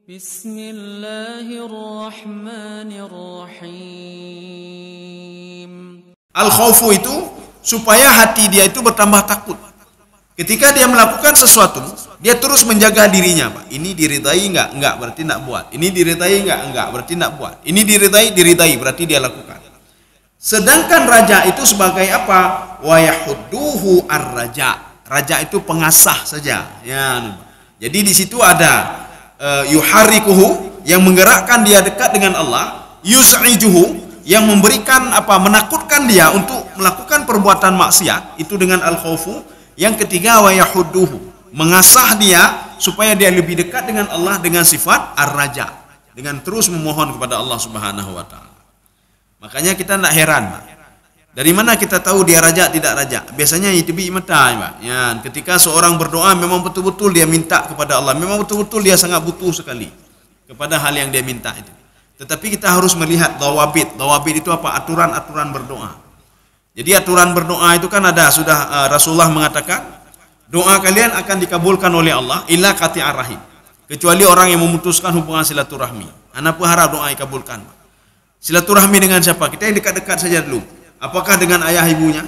Bismillahirrahmanirrahim. Al-khawfu itu supaya hati dia itu bertambah takut. Ketika dia melakukan sesuatu, dia terus menjaga dirinya, Pak. Ini diridai enggak? Enggak, berarti enggak buat. Ini diridai enggak? Enggak, berarti enggak buat. Ini diridai, berarti dia lakukan. Sedangkan raja itu sebagai apa? Wa yahudduhu ar-raja. Raja itu pengasah saja. Ya. Jadi di situ ada yuharrikuhu yang menggerakkan dia dekat dengan Allah, yus'ijuhu yang memberikan menakutkan dia untuk melakukan perbuatan maksiat, itu dengan al-khawfu. Yang ketiga wa yahudduhu, mengasah dia supaya dia lebih dekat dengan Allah dengan sifat ar-raja, dengan terus memohon kepada Allah Subhanahu wa taala. Makanya kita tidak heran, Pak. Dari mana kita tahu dia raja tidak raja? Biasanya itibi mata, Pak. Ya, ketika seorang berdoa memang betul-betul dia minta kepada Allah, memang betul-betul dia sangat butuh sekali kepada hal yang dia minta itu. Tetapi kita harus melihat dawabit. Dawabit itu apa? Aturan-aturan berdoa. Jadi aturan berdoa itu kan ada, sudah Rasulullah mengatakan, doa kalian akan dikabulkan oleh Allah illa qati'ar rahim. Kecuali orang yang memutuskan hubungan silaturahmi. Ana pun harap doa dikabulkan. Silaturahmi dengan siapa? Kita yang dekat-dekat saja dulu. Apakah dengan ayah ibunya?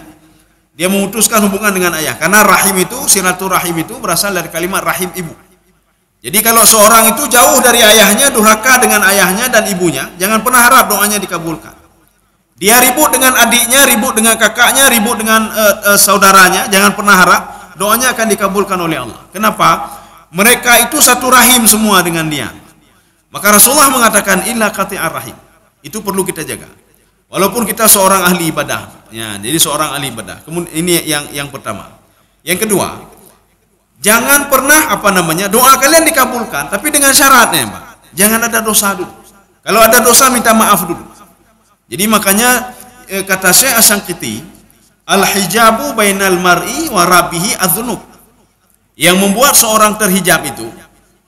Dia memutuskan hubungan dengan ayah. Karena rahim itu, silaturahim itu berasal dari kalimat rahim ibu. Jadi kalau seorang itu jauh dari ayahnya, durhaka dengan ayahnya dan ibunya, jangan pernah harap doanya dikabulkan. Dia ribut dengan adiknya, ribut dengan kakaknya, ribut dengan saudaranya, jangan pernah harap doanya akan dikabulkan oleh Allah. Kenapa? Mereka itu satu rahim semua dengan dia. Maka Rasulullah mengatakan illa qati'ar rahim. Itu perlu kita jaga. Walaupun kita seorang ahli ibadah, ya, jadi seorang ahli ibadah. Kemudian ini yang pertama. Yang kedua, jangan pernah doa kalian dikabulkan, tapi dengan syaratnya, Pak. Jangan ada dosa dulu. Kalau ada dosa minta maaf dulu. Jadi makanya kata Syekh Asy-Syanqiti, al-hijabu bainal mar'i wa rabbihi adz-dzunub. Yang membuat seorang terhijab itu,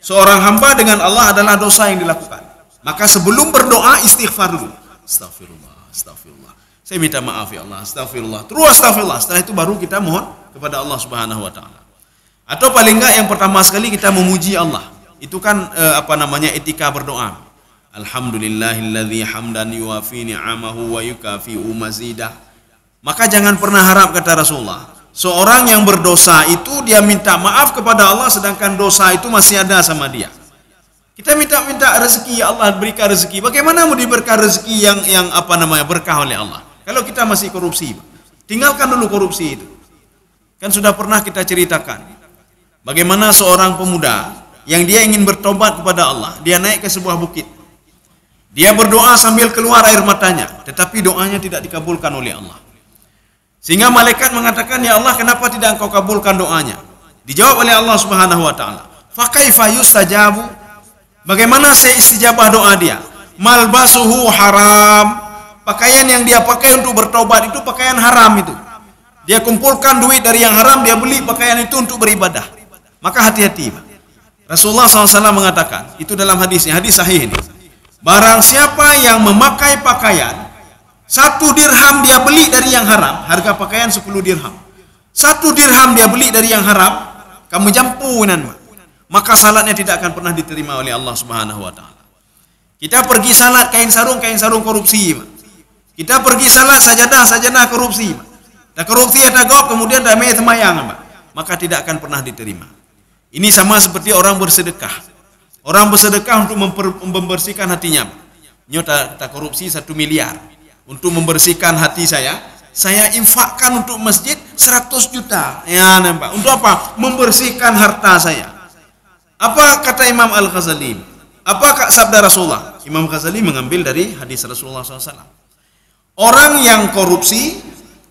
seorang hamba dengan Allah adalah dosa yang dilakukan. Maka sebelum berdoa istighfar dulu. Astagfirullah. Astagfirullah. Saya minta maaf ya Allah. Astagfirullah. Terus astagfirullah. Setelah itu baru kita mohon kepada Allah Subhanahu wa taala. Atau paling enggak yang pertama sekali kita memuji Allah. Itu kan etika berdoa. Alhamdulillahilladzi hamdan yuwafi ni'amahu wa yukafi'u mazidah. Maka jangan pernah harap, kata Rasulullah, seorang yang berdosa itu dia minta maaf kepada Allah sedangkan dosa itu masih ada sama dia. Kita minta rezeki, ya Allah berikan rezeki. Bagaimana mau diberikan rezeki yang berkah oleh Allah? Kalau kita masih korupsi, tinggalkan dulu korupsi itu. Kan sudah pernah kita ceritakan bagaimana seorang pemuda yang dia ingin bertobat kepada Allah, dia naik ke sebuah bukit. Dia berdoa sambil keluar air matanya, tetapi doanya tidak dikabulkan oleh Allah. Sehingga malaikat mengatakan, "Ya Allah, kenapa tidak Engkau kabulkan doanya?" Dijawab oleh Allah Subhanahu wa taala, "Fa kaifa yustajabu?" Bagaimana saya istijabah doa dia? Malbasuhu haram. Pakaian yang dia pakai untuk bertobat itu pakaian haram itu. Dia kumpulkan duit dari yang haram, dia beli pakaian itu untuk beribadah. Maka hati-hati. Rasulullah SAW mengatakan, itu dalam hadisnya, hadis sahih ini. Barang siapa yang memakai pakaian 1 dirham dia beli dari yang haram, harga pakaian 10 dirham. 1 dirham dia beli dari yang haram, kamu jampunan, maka salatnya tidak akan pernah diterima oleh Allah Subhanahu wa taala. Kita pergi salat kain sarung korupsi. Kita pergi salat sajadah korupsi. Dan korupsi ada gop kemudian damai semayang, maka tidak akan pernah diterima. Ini sama seperti orang bersedekah. Orang bersedekah untuk membersihkan hatinya. Nyota korupsi 1 miliar. Untuk membersihkan hati saya infakkan untuk masjid 100 juta. Ya, nampak. Untuk apa? Membersihkan harta saya. Apa kata Imam Al-Ghazali? Apa sabda Rasulullah? Imam Ghazali mengambil dari hadis Rasulullah SAW. Orang yang korupsi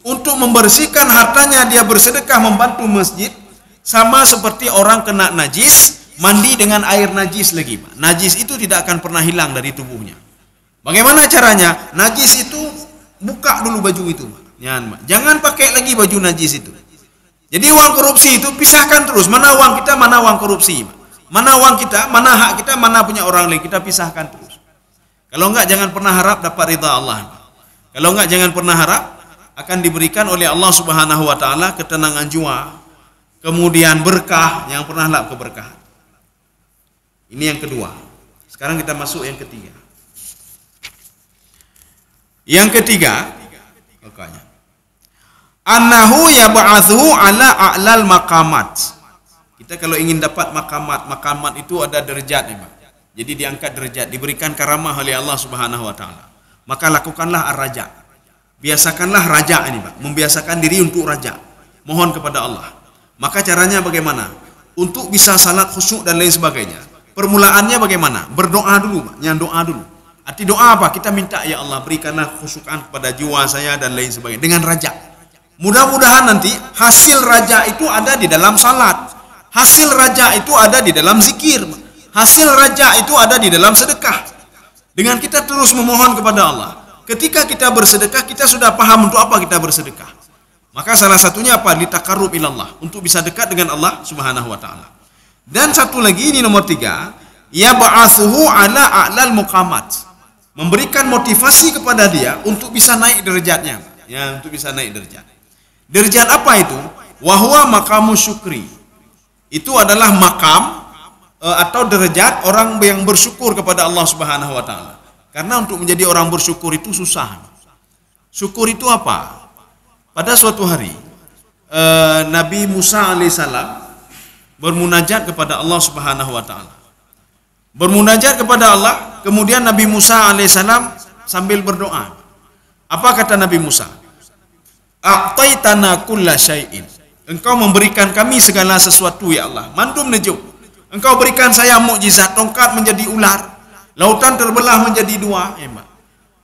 untuk membersihkan hartanya dia bersedekah membantu masjid, sama seperti orang kena najis mandi dengan air najis lagi. Najis itu tidak akan pernah hilang dari tubuhnya. Bagaimana caranya? Najis itu buka dulu baju itu. Jangan pakai lagi baju najis itu. Jadi uang korupsi itu pisahkan terus. Mana uang kita, mana uang korupsi. Mana uang kita, mana hak kita, mana punya orang lain, kita pisahkan terus. Kalau enggak jangan pernah harap dapat ridha Allah. Kalau enggak jangan pernah harap akan diberikan oleh Allah Subhanahu wa taala ketenangan jiwa, kemudian berkah, yang pernah keberkahan. Ini yang kedua. Sekarang kita masuk yang ketiga. Yang ketiga, makanya annahu yab'athu ala a'lal maqamat. Kita kalau ingin dapat makamat itu ada derajat nih, Pak. Jadi diangkat derajat, diberikan karamah oleh Allah Subhanahu wa taala. Maka lakukanlah ar-raja. Biasakanlah raja ini, Pak. Membiasakan diri untuk raja. Mohon kepada Allah. Maka caranya bagaimana? Untuk bisa salat khusyuk dan lain sebagainya. Permulaannya bagaimana? Berdoa dulu, Pak. Yang doa dulu. Arti doa apa? Kita minta, ya Allah, berikanlah khusyukan kepada jiwa saya dan lain sebagainya dengan raja. Mudah-mudahan nanti hasil raja itu ada di dalam salat. Hasil raja itu ada di dalam zikir. Hasil raja itu ada di dalam sedekah. Dengan kita terus memohon kepada Allah. Ketika kita bersedekah, kita sudah paham untuk apa kita bersedekah. Maka salah satunya apa? Litaqarrub ilallah. Untuk bisa dekat dengan Allah Subhanahu wa ta'ala. Dan satu lagi, ini nomor 3. Ya ba'athuhu ala a'lal muqamat. Memberikan motivasi kepada dia untuk bisa naik derajatnya. Ya, untuk bisa naik derajat. Derajat apa itu? Wahwa maqamu syukri. Itu adalah makam atau derajat orang yang bersyukur kepada Allah Subhanahu wa taala. Karena untuk menjadi orang bersyukur itu susah. Syukur itu apa? Pada suatu hari Nabi Musa alaihissalam bermunajat kepada Allah Subhanahu wa taala. Bermunajat kepada Allah, kemudian Nabi Musa alaihissalam sambil berdoa. Apa kata Nabi Musa? A'taitana kulla syai'in. Engkau memberikan kami segala sesuatu, ya Allah. Mandum nejuk. Engkau berikan saya mukjizat, tongkat menjadi ular, lautan terbelah menjadi 2.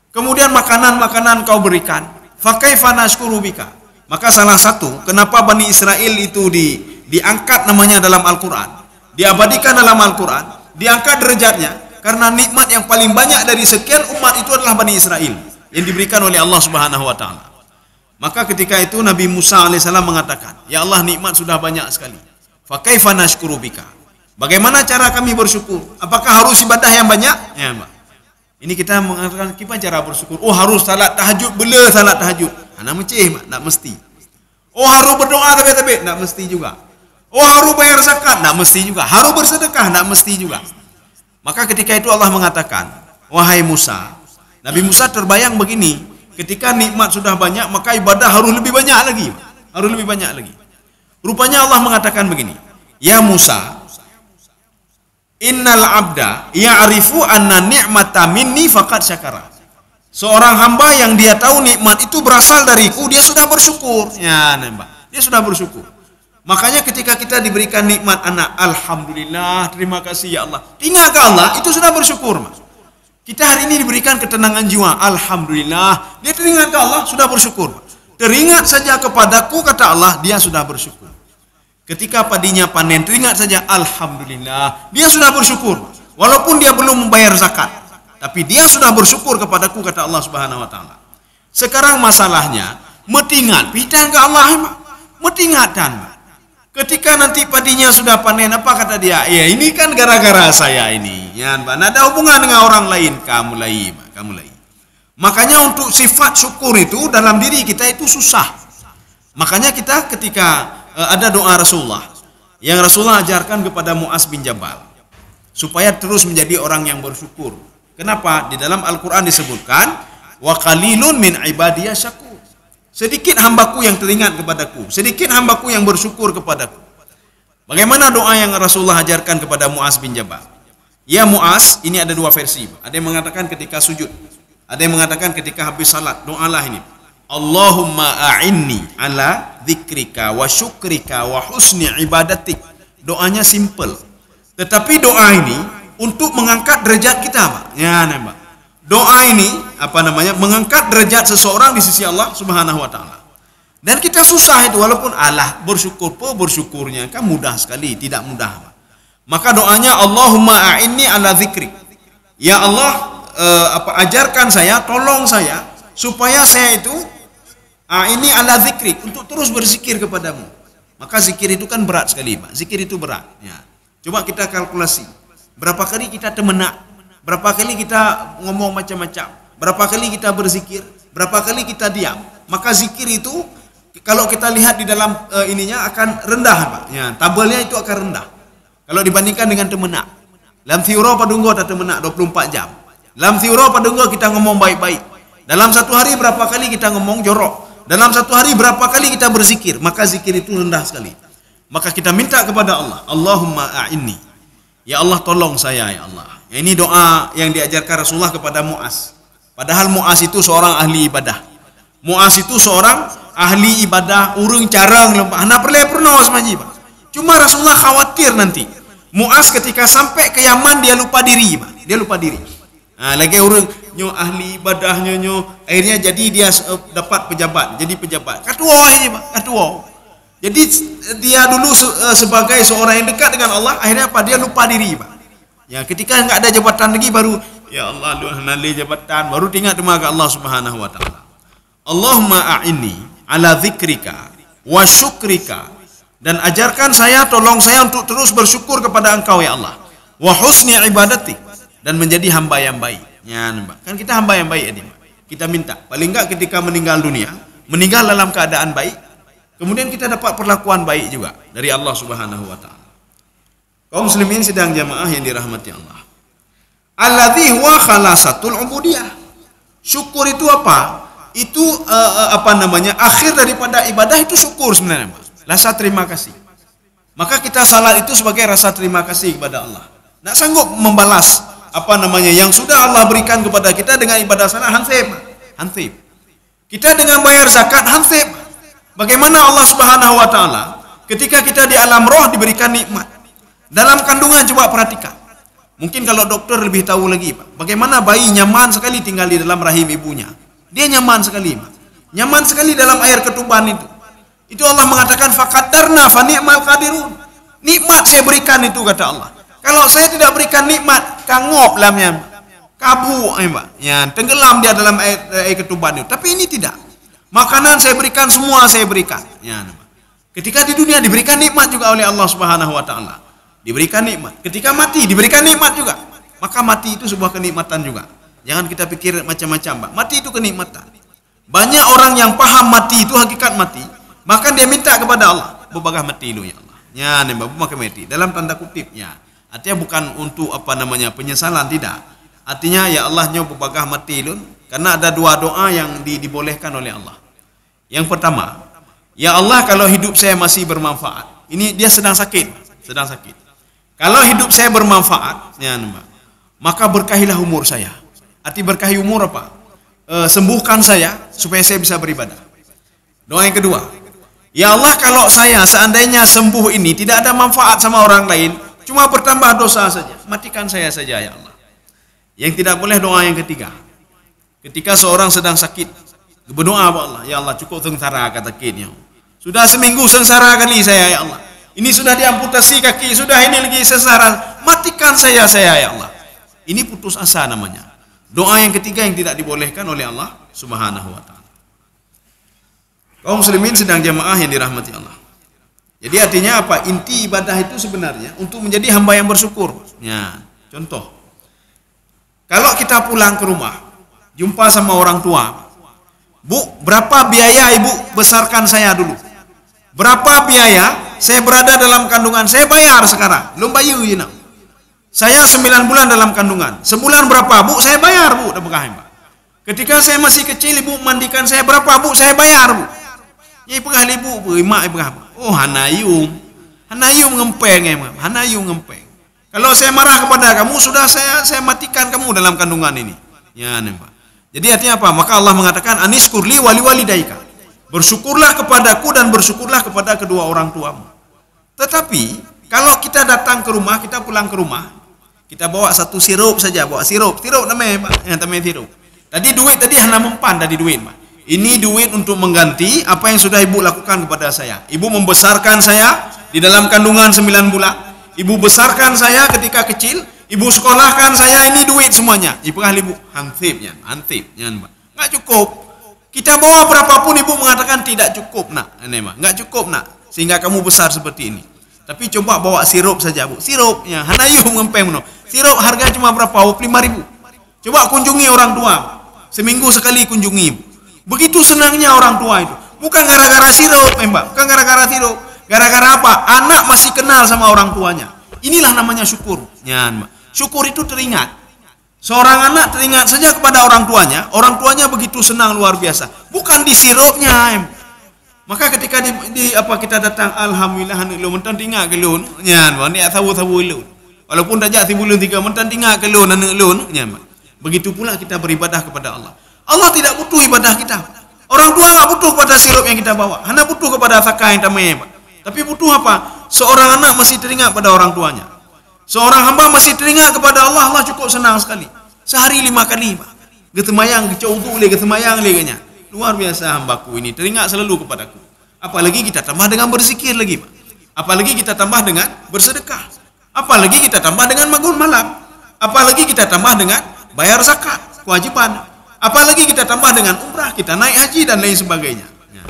Kemudian makanan-makanan kau berikan. Fakaifa nashkuru bika. Maka salah satu kenapa Bani Israel itu diangkat namanya dalam Al-Quran, diabadikan dalam Al-Quran, diangkat derajatnya, karena nikmat yang paling banyak dari sekian umat itu adalah Bani Israel yang diberikan oleh Allah Subhanahu wa taala. Maka ketika itu Nabi Musa alaihissalam mengatakan, ya Allah, nikmat sudah banyak sekali. Fa kaifa nashkuru bika. Bagaimana cara kami bersyukur? Apakah harus ibadah yang banyak? Ya, Mbak. Ini kita mengatakan gimana cara bersyukur? Oh, harus salat tahajud, bela salat tahajud. Ana meceh, Mbak, tak mesti. Oh, harus berdoa tapi tak mesti juga. Oh, harus bayar zakat, tak mesti juga. Harus bersedekah, tak mesti juga. Maka ketika itu Allah mengatakan, wahai Musa, Nabi Musa terbayang begini. Ketika nikmat sudah banyak, maka ibadah harus lebih banyak lagi. Harus lebih banyak lagi. Rupanya Allah mengatakan begini. Ya Musa, innal abda ya'rifu anna ni'mata minni faqad syakara. Seorang hamba yang dia tahu nikmat itu berasal dariku, dia sudah bersyukur. Ya, nembak. Dia sudah bersyukur. Makanya ketika kita diberikan nikmat anak, alhamdulillah, terima kasih ya Allah. Ingat ke Allah, itu sudah bersyukur, Mas. Kita hari ini diberikan ketenangan jiwa, alhamdulillah. Dia teringat ke Allah, sudah bersyukur. Teringat saja kepadaku, kata Allah, dia sudah bersyukur. Ketika padinya panen, teringat saja, alhamdulillah, dia sudah bersyukur. Walaupun dia belum membayar zakat, tapi dia sudah bersyukur kepadaku, kata Allah Subhanahu wa taala. Sekarang masalahnya, metingat, pitang ke Allah, metingatan. Ketika nanti padinya sudah panen, apa kata dia? Ya, ini kan gara-gara saya ini. Ya, Mbak, ada hubungan dengan orang lain. Kamu lain. Makanya untuk sifat syukur itu dalam diri kita itu susah. Makanya kita ketika ada doa Rasulullah yang Rasulullah ajarkan kepada Mu'az bin Jabal supaya terus menjadi orang yang bersyukur. Kenapa? Di dalam Al-Quran disebutkan, wa qalilun min ibadiyah syakur. Sedikit hambaku yang teringat kepadaku, sedikit hambaku yang bersyukur kepadaku. Bagaimana doa yang Rasulullah ajarkan kepada Mu'az bin Jabal? Ya Mu'az, ini ada 2 versi. Ada yang mengatakan ketika sujud, ada yang mengatakan ketika habis salat. Doalah ini, Allahumma a'inni ala dzikrika wa syukrika wa husni ibadatik. Doanya simple, tetapi doa ini untuk mengangkat derajat kita, Pak. Ya, nembak. Doa ini mengangkat derajat seseorang di sisi Allah Subhanahu wa taala. Dan kita susah itu, walaupun Allah bersyukurnya kan mudah sekali, tidak mudah. Maka doanya Allahumma a'inni ala dzikrik. Ya Allah, ajarkan saya, tolong saya supaya saya itu ini ala dzikrik, untuk terus berzikir kepadamu. Maka zikir itu kan berat sekali, Pak. Zikir itu berat. Ya. Coba kita kalkulasi. Berapa kali kita temenak? Berapa kali kita ngomong macam-macam? Berapa kali kita berzikir? Berapa kali kita diam? Maka zikir itu kalau kita lihat di dalam ininya akan rendah, Pak. Ya, tabelnya itu akan rendah kalau dibandingkan dengan temenak. Lam thiuro padunggo tak menak 24 jam. Lam thiuro padunggo kita ngomong baik-baik. Dalam satu hari berapa kali kita ngomong jorok? Dalam satu hari berapa kali kita berzikir? Maka zikir itu rendah sekali. Maka kita minta kepada Allah, Allahumma a'inni. Ya Allah tolong saya ya Allah. Ini doa yang diajarkan Rasulullah kepada Mu'az. Padahal Mu'az itu seorang ahli ibadah. Mu'az itu seorang ahli ibadah, urung carang lembah. Hana pernah semaji, Pak. Cuma Rasulullah khawatir nanti Mu'az ketika sampai ke Yaman dia lupa diri, Pak. Dia lupa diri. Nah, lagi orang nyo ahli ibadahnya nyo akhirnya jadi dia dapat pejabat, jadi pejabat. Ketua ini, Pak, ketua. Jadi dia dulu sebagai seorang yang dekat dengan Allah, akhirnya apa? Dia lupa diri, Pak. Ya, ketika enggak ada jabatan lagi baru ya Allah lu nali jabatan, baru ingat kepada Allah Subhanahu wa taala. Allahumma a'inni ala dzikrika wa syukrika, dan ajarkan saya, tolong saya untuk terus bersyukur kepada Engkau ya Allah. Wa husni ibadati, dan menjadi hamba yang baik. Ya, kan kita hamba yang baik ini. Kita minta paling enggak ketika meninggal dunia, meninggal dalam keadaan baik, kemudian kita dapat perlakuan baik juga dari Allah Subhanahu wa taala. Kaum muslimin sidang jamaah yang dirahmati Allah. Alladzi huwa khalasatul ubudiyah. Syukur itu apa? Itu akhir daripada ibadah itu syukur sebenarnya, Pak. Rasa terima kasih. Maka kita salat itu sebagai rasa terima kasih kepada Allah. Nak sanggup membalas yang sudah Allah berikan kepada kita dengan ibadah salat, hansib. Kita dengan bayar zakat, hansib. Bagaimana Allah Subhanahu wa taala ketika kita di alam roh diberikan nikmat. Dalam kandungan coba perhatikan. Mungkin kalau dokter lebih tahu lagi, Pak. Bagaimana bayi nyaman sekali tinggal di dalam rahim ibunya. Dia nyaman sekali, Pak. Nyaman sekali dalam air ketuban itu. Itu Allah mengatakan faqaddarna fa ni'mal qadirun. Nikmat saya berikan itu, kata Allah. Kalau saya tidak berikan nikmat, kangop lamnya. Kabu, Pak. Ya, tenggelam dia dalam air ketuban itu. Tapi ini tidak. Makanan saya berikan, semua saya berikan. Ya, ketika di dunia diberikan nikmat juga oleh Allah Subhanahu wa taala. Diberikan nikmat. Ketika mati diberikan nikmat juga. Maka mati itu sebuah kenikmatan juga. Jangan kita pikir macam-macam, Pak. Mati itu kenikmatan. Banyak orang yang paham mati itu hakikat mati, maka dia minta kepada Allah, "Bebagah mati lu ya Allah." Ya, nembak maka mati dalam tanda kutipnya. Artinya bukan untuk penyesalan, tidak. Artinya ya Allah nyo bebagah mati lu, karena ada dua doa yang dibolehkan oleh Allah. Yang pertama, ya Allah kalau hidup saya masih bermanfaat. Ini dia sedang sakit. Kalau hidup saya bermanfaat, ya, maka berkahilah umur saya. Arti berkahi umur apa? Sembuhkan saya supaya saya bisa beribadah. Doa yang kedua, ya Allah kalau saya seandainya sembuh ini tidak ada manfaat sama orang lain, cuma bertambah dosa saja, matikan saya saja ya Allah. Yang tidak boleh doa yang ketiga. Ketika seorang sedang sakit, berdoa kepada Allah, ya Allah cukup sengsara kata kitnya. Sudah seminggu sengsara kali saya ya Allah. Ini sudah diamputasi kaki, sudah ini lagi sengsara. Matikan saya ya Allah. Ini putus asa namanya. Doa yang ketiga yang tidak dibolehkan oleh Allah Subhanahu wa taala. Kaum muslimin sedang jamaah yang dirahmati Allah. Jadi artinya apa? Inti ibadah itu sebenarnya untuk menjadi hamba yang bersyukur. Ya, contoh. Kalau kita pulang ke rumah, jumpa sama orang tua. Bu, berapa biaya ibu besarkan saya dulu? Berapa biaya saya berada dalam kandungan? Saya bayar sekarang. Belum bayar, you know. Saya 9 bulan dalam kandungan. Sebulan berapa, Bu? Saya bayar, Bu. Ketika saya masih kecil, Ibu mandikan saya berapa, Bu? Saya bayar, Bu. Ya, pegah ibu, mak pegah. Oh, hanayung ngempeng, hanayung ngempeng. Kalau saya marah kepada kamu, sudah saya matikan kamu dalam kandungan ini. Ya, Pak. Jadi artinya apa? Maka Allah mengatakan aniskurli wali walidaika. Bersyukurlah kepadaku dan bersyukurlah kepada kedua orang tuamu. Tetapi kalau kita datang ke rumah, kita pulang ke rumah, kita bawa satu sirup saja, bawa sirup namanya, Pak, yang namanya sirup. Tadi duit tadi hanya mempan tadi duit, Pak. Ini duit untuk mengganti apa yang sudah ibu lakukan kepada saya. Ibu membesarkan saya di dalam kandungan 9 bulan. Ibu besarkan saya ketika kecil, ibu sekolahkan saya, ini duit semuanya. Ibu ibu hansibnya, Pak. Enggak cukup. Kita bawa berapapun ibu mengatakan tidak cukup, nak. Enggak cukup, nak. Sehingga kamu besar seperti ini. Tapi coba bawa sirup saja, Bu. Sirupnya hanayung ngempeng no. Sirup harga cuma berapa? 5.000. Coba kunjungi orang tua. Seminggu sekali kunjungi. Begitu senangnya orang tua itu. Bukan gara-gara sirup, Mbak. Bukan gara-gara sirup. Gara-gara apa? Anak masih kenal sama orang tuanya. Inilah namanya syukur. Ya, Mbak. syukur itu teringat. Seorang anak teringat saja kepada orang tuanya begitu senang luar biasa. Bukan disirupnya. Maka ketika kita datang, alhamdulillah anak lu mentan tinggal ke lu, nyan, ni tahu lu. Walaupun dah jadi bulan 3 mentan tinggal ke lu anak lu, nyan. Begitu pula kita beribadah kepada Allah. Allah tidak butuh ibadah kita. Orang tua enggak butuh kepada sirup yang kita bawa. Hanya butuh kepada zakah yang tamai, Pak. Tapi butuh apa? Seorang anak masih teringat pada orang tuanya. Seorang hamba masih teringat kepada Allah, Allah cukup senang sekali. Sehari 5 kali, Pak. Getemayang, kecaudu le, getemayang le kanya. Luar biasa hambaku ini, teringat selalu kepadaku. Apalagi kita tambah dengan berzikir lagi, Pak. Apalagi kita tambah dengan bersedekah. Apalagi kita tambah dengan bangun malam. Apalagi kita tambah dengan bayar zakat, kewajiban. Apalagi kita tambah dengan umrah, kita naik haji dan lain sebagainya. Ya.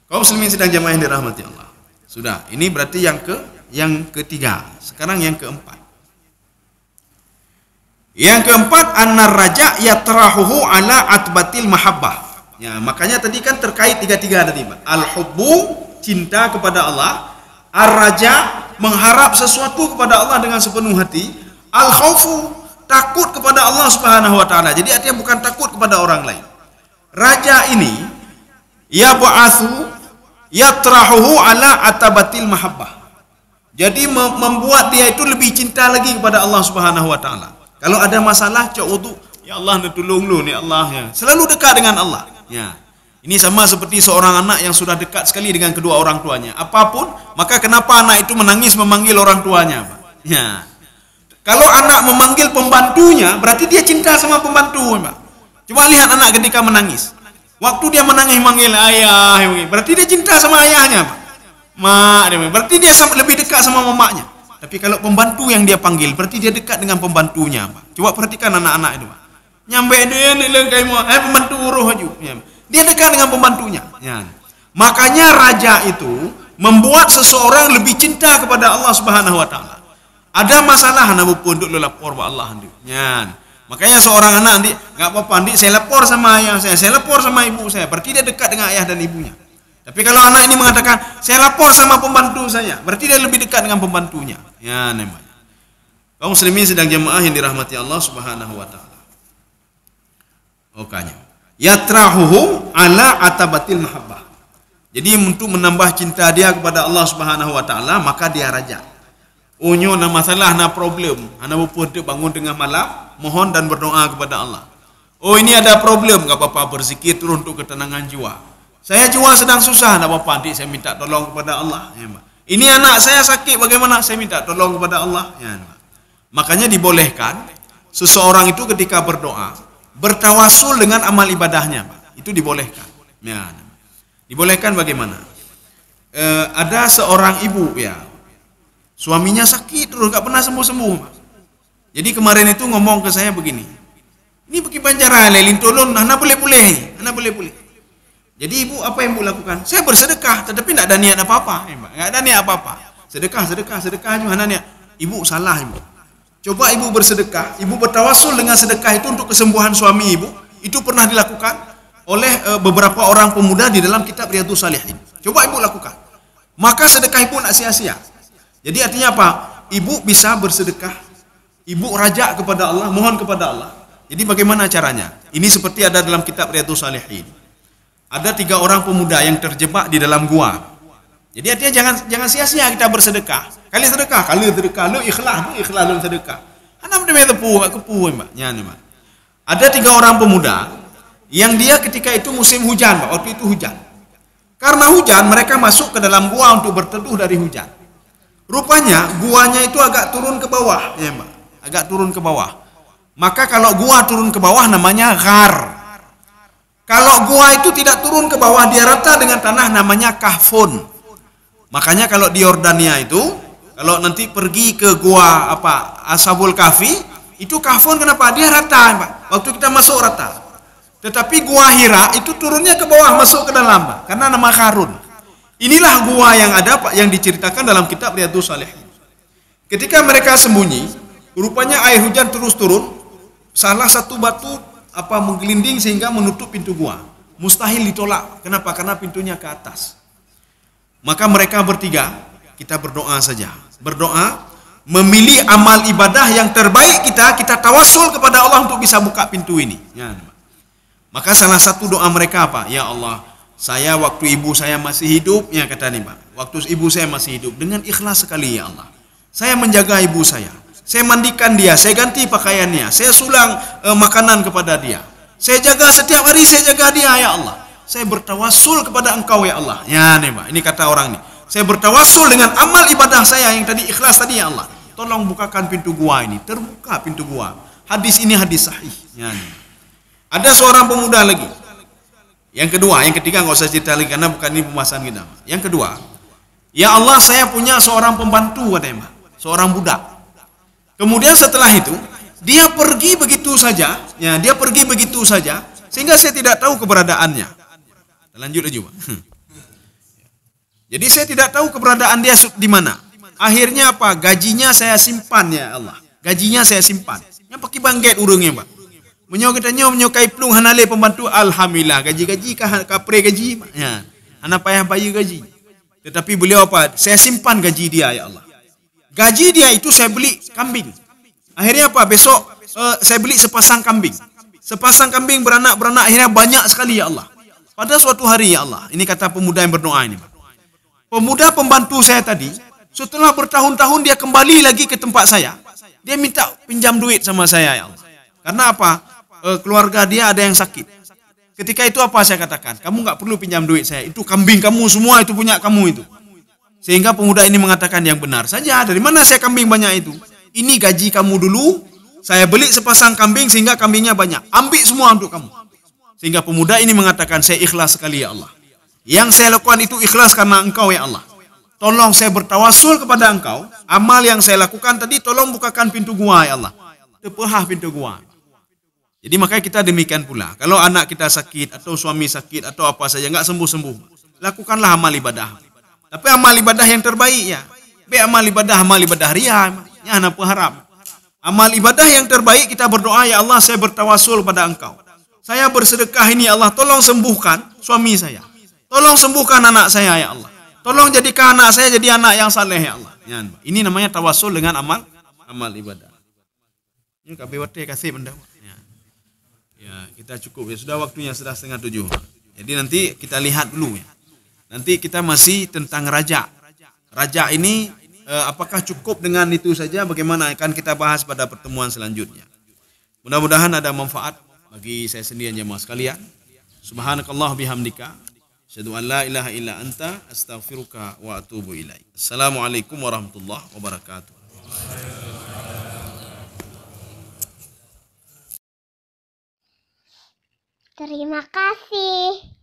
Kaum muslimin sedang jamaah yang dirahmati Allah. Sudah, ini berarti yang ketiga. Sekarang yang keempat. Yang keempat, annar raja yatrahuhu ala atbatil mahabbah. Ya, makanya tadi kan terkait tiga-tiga tadi, Pak. Al-hubbu, cinta kepada Allah. Ar-raja, mengharap sesuatu kepada Allah dengan sepenuh hati. Al-khaufu, takut kepada Allah Subhanahu wa taala. Jadi artinya bukan takut kepada orang lain. Raja ini yab'atsu yatrahuhu ala atabatil mahabbah. Jadi membuat dia itu lebih cinta lagi kepada Allah Subhanahu wa taala. Kalau ada masalah, cak wudu, ya Allah nak tolong lu ni Allah ya. Selalu dekat dengan Allah. Ya. Ini sama seperti seorang anak yang sudah dekat sekali dengan kedua orang tuanya. Apapun, maka kenapa anak itu menangis memanggil orang tuanya, Pak? Ya. Kalau anak memanggil pembantunya, berarti dia cinta sama pembantu, Pak. Coba lihat anak ketika menangis. Waktu dia menangis manggil ayah, berarti dia cinta sama ayahnya, Pak. Mak, berarti dia lebih dekat sama mamaknya. Tapi kalau pembantu yang dia panggil, berarti dia dekat dengan pembantunya, Pak. Coba perhatikan anak-anak itu, Pak. Nyampe dia ni lengkai mu, pembantu uruh aju. Dia dekat dengan pembantunya. Ya. Makanya raja itu membuat seseorang lebih cinta kepada Allah Subhanahu wa taala. Ada masalah anak pun duk lapor ba Allah ndik. Ya. Makanya seorang anak ndik, enggak apa-apa ndik, saya lapor sama ayah saya lapor sama ibu saya. Berarti dia dekat dengan ayah dan ibunya. Tapi kalau anak ini mengatakan, saya lapor sama pembantu saya, berarti dia lebih dekat dengan pembantunya. Ya, namanya. Kaum muslimin sedang jemaah yang dirahmati Allah Subhanahu wa taala. Okanya. Yatrahuhu ala atabatil mahabbah. Jadi untuk menambah cinta dia kepada Allah Subhanahu wa taala, maka dia raja. Onyo na masalah na problem, ana pun bangun tengah malam, mohon dan berdoa kepada Allah. Oh, ini ada problem, enggak apa-apa, berzikir turun untuk ketenangan jiwa. Saya jiwa sedang susah, enggak apa-apa, nanti saya minta tolong kepada Allah. Ya, ini anak saya sakit, bagaimana? Saya minta tolong kepada Allah. Ya, makanya dibolehkan seseorang itu ketika berdoa bertawasul dengan amal ibadahnya, Pak. Itu dibolehkan. Ya, dibolehkan bagaimana? Ada seorang ibu, ya, suaminya sakit terus, enggak pernah sembuh-sembuh. Jadi kemarin itu ngomong ke saya begini, ini bagi pancara lelin tolong, anak boleh-boleh, anak boleh-boleh. Jadi ibu apa yang ibu lakukan? Saya bersedekah, tetapi tidak ada niat apa-apa. Tidak ada niat apa-apa. Sedekah cuma niat. Ibu salah, ibu. Coba ibu bersedekah, ibu bertawasul dengan sedekah itu untuk kesembuhan suami ibu. Itu pernah dilakukan oleh beberapa orang pemuda di dalam kitab Riyadhus Shalihin. Coba ibu lakukan. Maka sedekah ibu tidak sia-sia. Jadi artinya apa? Ibu bisa bersedekah, ibu raja kepada Allah, mohon kepada Allah. Jadi bagaimana caranya? Ini seperti ada dalam kitab Riyadhus Shalihin. Ada 3 orang pemuda yang terjebak di dalam gua. Jadi artinya jangan sia-sia kita bersedekah. Kali sedekah, lu ikhlas dalam sedekah. Anak dia tepu, kepu, Mbak. Nyane, Mbak. Ada 3 orang pemuda yang dia ketika itu musim hujan, Mbak. Waktu itu hujan. Karena hujan, mereka masuk ke dalam gua untuk berteduh dari hujan. Rupanya guanya itu agak turun ke bawah, ya, Mbak. Agak turun ke bawah. Maka kalau gua turun ke bawah namanya ghar. Kalau gua itu tidak turun ke bawah, dia rata dengan tanah, namanya kahfun. Makanya kalau di Yordania itu, kalau nanti pergi ke gua Ashabul Kahfi, itu kahfun, kenapa? Dia rata, Pak. Waktu kita masuk rata. Tetapi gua Hira itu turunnya ke bawah, masuk ke dalam, Pak. Karena nama Qarun. Inilah gua yang ada, Pak, yang diceritakan dalam kitab Riyadhus Shalihin. Ketika mereka sembunyi, rupanya air hujan terus turun. Salah satu batu menggelinding sehingga menutup pintu gua. Mustahil ditolak. Kenapa? Karena pintunya ke atas. Maka mereka bertiga, kita berdoa saja. Berdoa, memilih amal ibadah yang terbaik kita tawassul kepada Allah untuk bisa buka pintu ini. Ya. Maka salah satu doa mereka apa? Ya Allah, saya waktu ibu saya masih hidup, ya kata nih Pak, waktu ibu saya masih hidup, dengan ikhlas sekali ya Allah, saya menjaga ibu saya mandikan dia, saya ganti pakaiannya, saya sulang makanan kepada dia, saya jaga setiap hari, saya jaga dia ya Allah, saya bertawassul kepada Engkau ya Allah. Ya nih Pak, ini kata orang nih, saya bertawassul dengan amal ibadah saya yang tadi ikhlas tadi ya Allah, tolong bukakan pintu gua ini. Terbuka pintu gua. Hadis ini hadis sahih. Ya nih. Ada seorang pemuda lagi. Yang kedua, yang ketiga nggak usah cerita lagi karena bukan ini pembahasan kita. Yang kedua, ya Allah, saya punya seorang pembantu katanya, seorang budak. Kemudian setelah itu dia pergi begitu saja, ya dia pergi begitu saja sehingga saya tidak tahu keberadaannya. Lanjut aja Pak. Jadi saya tidak tahu keberadaan dia di mana. Akhirnya apa? Gajinya saya simpan ya Allah. Gajinya saya simpan. Yang pakai bangket urungnya Pak. Menyokai pelung hanale pembantu, alhamdulillah gaji kapre gaji. Ya. Anak payah bayi gaji. Tetapi beliau apa? Saya simpan gaji dia ya Allah. Gaji dia itu saya beli kambing. Akhirnya apa? Besok saya beli sepasang kambing. Sepasang kambing beranak akhirnya banyak sekali ya Allah. Pada suatu hari ya Allah. Ini kata pemuda yang berdoa ini. Pemuda pembantu saya tadi, setelah bertahun-tahun dia kembali lagi ke tempat saya. Dia minta pinjam duit sama saya ya Allah. Karena apa? Keluarga dia ada yang sakit. Ketika itu apa saya katakan? Kamu nggak perlu pinjam duit saya. Itu kambing kamu semua, itu punya kamu itu. Sehingga pemuda ini mengatakan yang benar saja. Dari mana saya kambing banyak itu? Ini gaji kamu dulu. Saya beli sepasang kambing sehingga kambingnya banyak. Ambil semua untuk kamu. Sehingga pemuda ini mengatakan saya ikhlas sekali ya Allah. Yang saya lakukan itu ikhlas karena Engkau ya Allah. Tolong saya bertawassul kepada Engkau. Amal yang saya lakukan tadi tolong bukakan pintu gua ya Allah. Tepahah pintu gua. Jadi makanya kita demikian pula. Kalau anak kita sakit atau suami sakit atau apa saja nggak sembuh-sembuh, lakukanlah amal ibadah. Tapi amal ibadah yang terbaik ya. Amal ibadah ria. Ya anak berharap. Amal ibadah yang terbaik kita berdoa ya Allah, saya bertawassul pada Engkau. Saya bersedekah ini ya Allah, tolong sembuhkan suami saya. Tolong sembuhkan anak saya ya Allah. Tolong jadikan anak saya jadi anak yang saleh ya Allah. Ya, ini namanya tawassul dengan amal ibadah. Ini KPWT kasih pendapat. Ya, kita cukup ya. Sudah waktunya, sudah 6:30. Jadi nanti kita lihat dulu ya. Nanti kita masih tentang raja. Raja ini apakah cukup dengan itu saja? Bagaimana akan kita bahas pada pertemuan selanjutnya. Mudah-mudahan ada manfaat bagi saya sendiri dan jemaah sekalian. Subhanakallah bihamdika, asyhadu an la ilaha illa anta, astaghfiruka wa atubu ilaik. Assalamualaikum warahmatullahi wabarakatuh. Terima kasih.